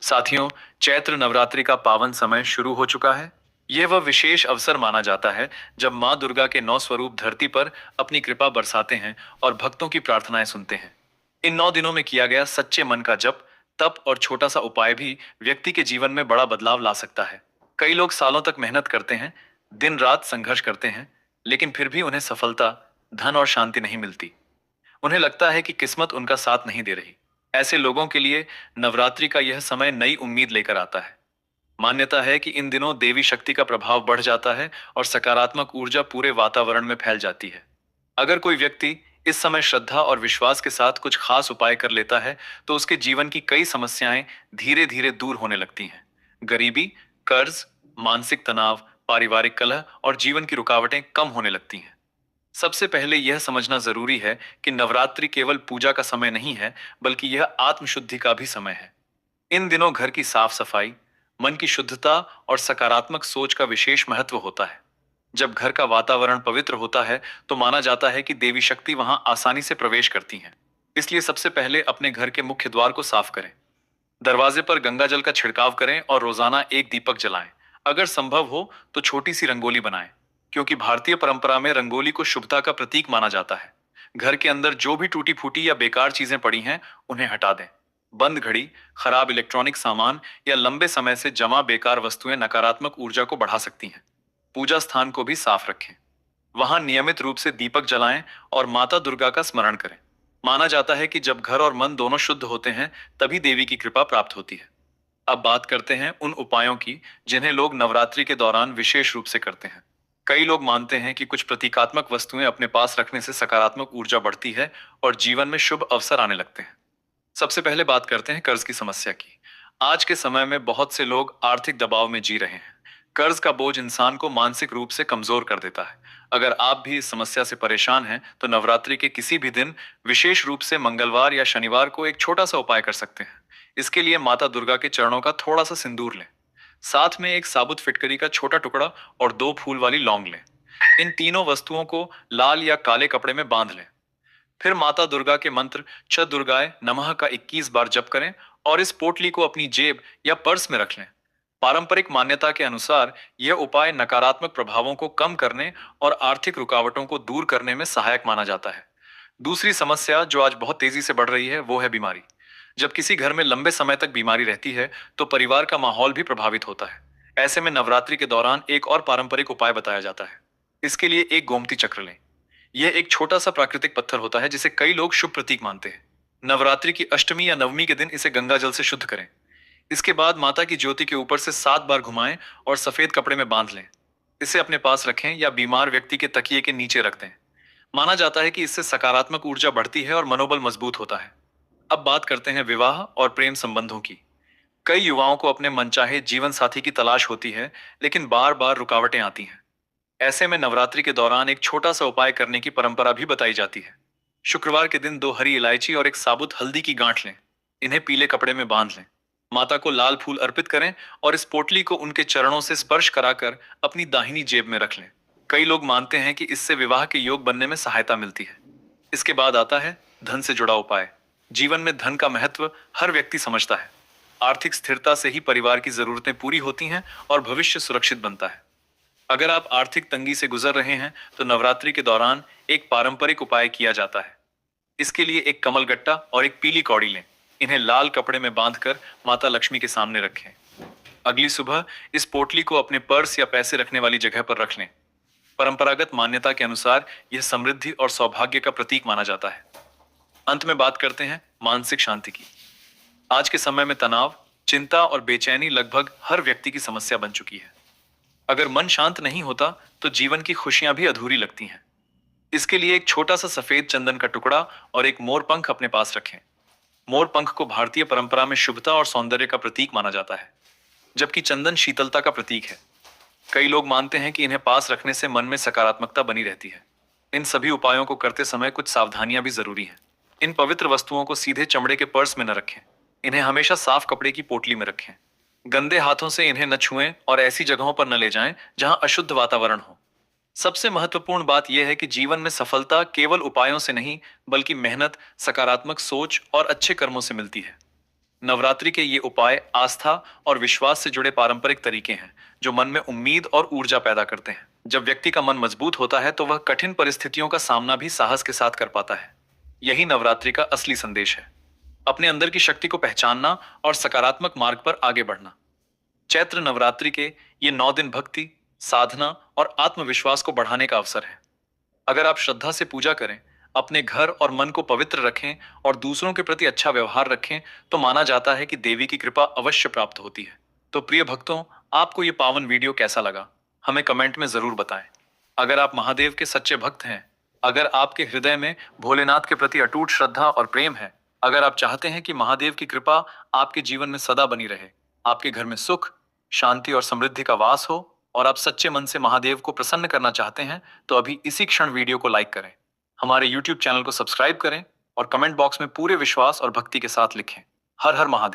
साथियों, चैत्र नवरात्रि का पावन समय शुरू हो चुका है। यह वह विशेष अवसर माना जाता है जब माँ दुर्गा के 9 स्वरूप धरती पर अपनी कृपा बरसाते हैं और भक्तों की प्रार्थनाएं सुनते हैं। इन 9 दिनों में किया गया सच्चे मन का जप, तप और छोटा सा उपाय भी व्यक्ति के जीवन में बड़ा बदलाव ला सकता है। कई लोग सालों तक मेहनत करते हैं, दिन रात संघर्ष करते हैं, लेकिन फिर भी उन्हें सफलता, धन और शांति नहीं मिलती। उन्हें लगता है कि किस्मत उनका साथ नहीं दे रही। ऐसे लोगों के लिए नवरात्रि का यह समय नई उम्मीद लेकर आता है। मान्यता है कि इन दिनों देवी शक्ति का प्रभाव बढ़ जाता है और सकारात्मक ऊर्जा पूरे वातावरण में फैल जाती है। अगर कोई व्यक्ति इस समय श्रद्धा और विश्वास के साथ कुछ खास उपाय कर लेता है, तो उसके जीवन की कई समस्याएं धीरे धीरे दूर होने लगती हैं। गरीबी, कर्ज, मानसिक तनाव, पारिवारिक कलह और जीवन की रुकावटें कम होने लगती हैं। सबसे पहले यह समझना जरूरी है कि नवरात्रि केवल पूजा का समय नहीं है, बल्कि यह आत्मशुद्धि का भी समय है। इन दिनों घर की साफ सफाई, मन की शुद्धता और सकारात्मक सोच का विशेष महत्व होता है। जब घर का वातावरण पवित्र होता है, तो माना जाता है कि देवी शक्ति वहां आसानी से प्रवेश करती हैं। इसलिए सबसे पहले अपने घर के मुख्य द्वार को साफ करें। दरवाजे पर गंगा जल का छिड़काव करें और रोजाना एक दीपक जलाएं। अगर संभव हो तो छोटी सी रंगोली बनाएं, क्योंकि भारतीय परंपरा में रंगोली को शुभता का प्रतीक माना जाता है। घर के अंदर जो भी टूटी फूटी या बेकार चीजें पड़ी हैं, उन्हें हटा दें। बंद घड़ी, खराब इलेक्ट्रॉनिक सामान या लंबे समय से जमा बेकार वस्तुएं नकारात्मक ऊर्जा को बढ़ा सकती हैं। पूजा स्थान को भी साफ रखें। वहां नियमित रूप से दीपक जलाएं और माता दुर्गा का स्मरण करें। माना जाता है कि जब घर और मन दोनों शुद्ध होते हैं, तभी देवी की कृपा प्राप्त होती है। अब बात करते हैं उन उपायों की जिन्हें लोग नवरात्रि के दौरान विशेष रूप से करते हैं। कई लोग मानते हैं कि कुछ प्रतीकात्मक वस्तुएं अपने पास रखने से सकारात्मक ऊर्जा बढ़ती है और जीवन में शुभ अवसर आने लगते हैं। सबसे पहले बात करते हैं कर्ज की समस्या की। आज के समय में बहुत से लोग आर्थिक दबाव में जी रहे हैं। कर्ज का बोझ इंसान को मानसिक रूप से कमजोर कर देता है। अगर आप भी इस समस्या से परेशान हैं, तो नवरात्रि के किसी भी दिन, विशेष रूप से मंगलवार या शनिवार को, एक छोटा सा उपाय कर सकते हैं। इसके लिए माता दुर्गा के चरणों का थोड़ा सा सिंदूर लें। साथ में एक साबुत फिटकरी का छोटा टुकड़ा और 2 फूल वाली लौंग लें। इन तीनों वस्तुओं को लाल या काले कपड़े में बांध लें। फिर माता दुर्गा के मंत्र च दुर्गाय नमः का 21 बार जप करें और इस पोटली को अपनी जेब या पर्स में रख लें। पारंपरिक मान्यता के अनुसार यह उपाय नकारात्मक प्रभावों को कम करने और आर्थिक रुकावटों को दूर करने में सहायक माना जाता है। दूसरी समस्या जो आज बहुत तेजी से बढ़ रही है, वो है बीमारी। जब किसी घर में लंबे समय तक बीमारी रहती है, तो परिवार का माहौल भी प्रभावित होता है। ऐसे में नवरात्रि के दौरान एक और पारंपरिक उपाय बताया जाता है। इसके लिए एक गोमती चक्र लें। यह एक छोटा सा प्राकृतिक पत्थर होता है, जिसे कई लोग शुभ प्रतीक मानते हैं। नवरात्रि की अष्टमी या नवमी के दिन इसे गंगा जल से शुद्ध करें। इसके बाद माता की ज्योति के ऊपर से 7 बार घुमाएं और सफेद कपड़े में बांध लें। इसे अपने पास रखें या बीमार व्यक्ति के तकिए के नीचे रख दें। माना जाता है कि इससे सकारात्मक ऊर्जा बढ़ती है और मनोबल मजबूत होता है। अब बात करते हैं विवाह और प्रेम संबंधों की। कई युवाओं को अपने मनचाहे जीवन साथी की तलाश होती है, लेकिन बार बार रुकावटें आती हैं। ऐसे में नवरात्रि के दौरान एक छोटा सा उपाय करने की परंपरा भी बताई जाती है। शुक्रवार के दिन 2 हरी इलायची और एक साबुत हल्दी की गांठ लें। इन्हें पीले कपड़े में बांध लें। माता को लाल फूल अर्पित करें और इस पोटली को उनके चरणों से स्पर्श कराकर अपनी दाहिनी जेब में रख लें। कई लोग मानते हैं कि इससे विवाह के योग बनने में सहायता मिलती है। इसके बाद आता है धन से जुड़ा उपाय। जीवन में धन का महत्व हर व्यक्ति समझता है। आर्थिक स्थिरता से ही परिवार की जरूरतें पूरी होती हैं और भविष्य सुरक्षित बनता है। अगर आप आर्थिक तंगी से गुजर रहे हैं, तो नवरात्रि के दौरान एक पारंपरिक उपाय किया जाता है। इसके लिए एक कमल गट्टा और एक पीली कौड़ी लें। इन्हें लाल कपड़े में बांधकर माता लक्ष्मी के सामने रखें। अगली सुबह इस पोटली को अपने पर्स या पैसे रखने वाली जगह पर रख लें। परंपरागत मान्यता के अनुसार यह समृद्धि और सौभाग्य का प्रतीक माना जाता है। अंत में बात करते हैं मानसिक शांति की। आज के समय में तनाव, चिंता और बेचैनी लगभग हर व्यक्ति की समस्या बन चुकी है। अगर मन शांत नहीं होता, तो जीवन की खुशियां भी अधूरी लगती हैं। इसके लिए एक छोटा सा सफेद चंदन का टुकड़ा और एक मोर पंख अपने पास रखें। मोर पंख को भारतीय परंपरा में शुभता और सौंदर्य का प्रतीक माना जाता है, जबकि चंदन शीतलता का प्रतीक है। कई लोग मानते हैं कि इन्हें पास रखने से मन में सकारात्मकता बनी रहती है। इन सभी उपायों को करते समय कुछ सावधानियां भी जरूरी हैं। इन पवित्र वस्तुओं को सीधे चमड़े के पर्स में न रखें। इन्हें हमेशा साफ कपड़े की पोटली में रखें। गंदे हाथों से इन्हें न छुएं और ऐसी जगहों पर न ले जाएं जहां अशुद्ध वातावरण हो। सबसे महत्वपूर्ण बात यह है कि जीवन में सफलता केवल उपायों से नहीं, बल्कि मेहनत, सकारात्मक सोच और अच्छे कर्मों से मिलती है। नवरात्रि के ये उपाय आस्था और विश्वास से जुड़े पारंपरिक तरीके हैं जो मन में उम्मीद और ऊर्जा पैदा करते हैं। जब व्यक्ति का मन मजबूत होता है तो वह कठिन परिस्थितियों का सामना भी साहस के साथ कर पाता है। यही नवरात्रि का असली संदेश है, अपने अंदर की शक्ति को पहचानना और सकारात्मक मार्ग पर आगे बढ़ना। चैत्र नवरात्रि के ये 9 दिन भक्ति, साधना और आत्मविश्वास को बढ़ाने का अवसर है। अगर आप श्रद्धा से पूजा करें, अपने घर और मन को पवित्र रखें और दूसरों के प्रति अच्छा व्यवहार रखें, तो माना जाता है कि देवी की कृपा अवश्य प्राप्त होती है। तो प्रिय भक्तों, आपको ये पावन वीडियो कैसा लगा? हमें कमेंट में जरूर बताएं। अगर आप महादेव के सच्चे भक्त हैं, अगर आपके हृदय में भोलेनाथ के प्रति अटूट श्रद्धा और प्रेम है, अगर आप चाहते हैं कि महादेव की कृपा आपके जीवन में सदा बनी रहे, आपके घर में सुख, शांति और समृद्धि का वास हो, और आप सच्चे मन से महादेव को प्रसन्न करना चाहते हैं, तो अभी इसी क्षण वीडियो को लाइक करें, हमारे YouTube चैनल को सब्सक्राइब करें और कमेंट बॉक्स में पूरे विश्वास और भक्ति के साथ लिखें, हर हर महादेव।